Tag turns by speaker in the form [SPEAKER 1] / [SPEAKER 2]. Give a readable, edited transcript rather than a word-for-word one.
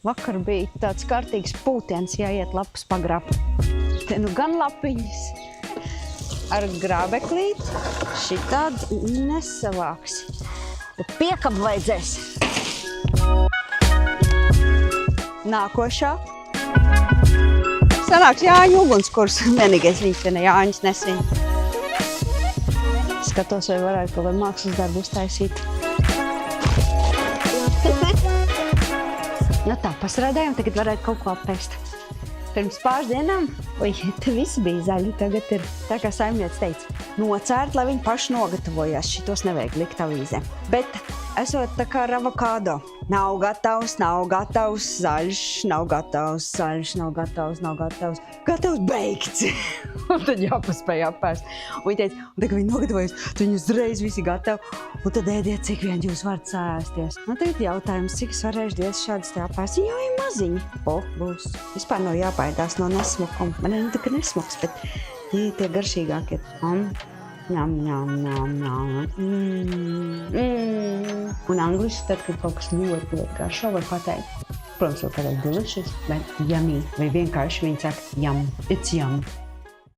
[SPEAKER 1] Vakar bija tāds kārtīgs pūtiens, jāiet lapas pagrābt. Te nu gan lapiņas. Ar grābeklīt šitādi nesavāksi. Piekab vajadzēs. Nākošā. Sanāks Jāņu ugunskurs. Vienīgais viņš te ne Jāņus nesviņ. Skatos, vai varētu kaut vai mākslas darbu uztaisīt. Nu tā, pasrādājām, tagad varētu kaut ko apēst. Pirms pāris dienām, te visi bija zaļi, tagad ir tā kā saimniece teica, nocērt, lai viņi paši nogatavojās, šitos nevajag likt avīzē. Bet esot tā kā ar avokādo, nav gatavs, zaļš, nav gatavs, zaļš, nav gatavs, beigts. Un tad jāpaspēj apēst. Un viņi teica, un tagad viņi nogatavojas, tad viņi uzreiz visi gatavi, un tad ēdiet, cik vien jūs varat sēsties. Nu tagad jautājums, cik es varēšu dies šādas te apēst? Jā, ir maziņi. Būs. Vispār nav jābaidās no nesmukuma. Man ir tā kā nesmuks, bet tie garšīgākie. Un angliski tad, kad kaut kas ļoti garšo, var pateikt. Protams, vēl pateikt delicious, bet yummy. Vai vienkārši viņi saka yum. It's yum.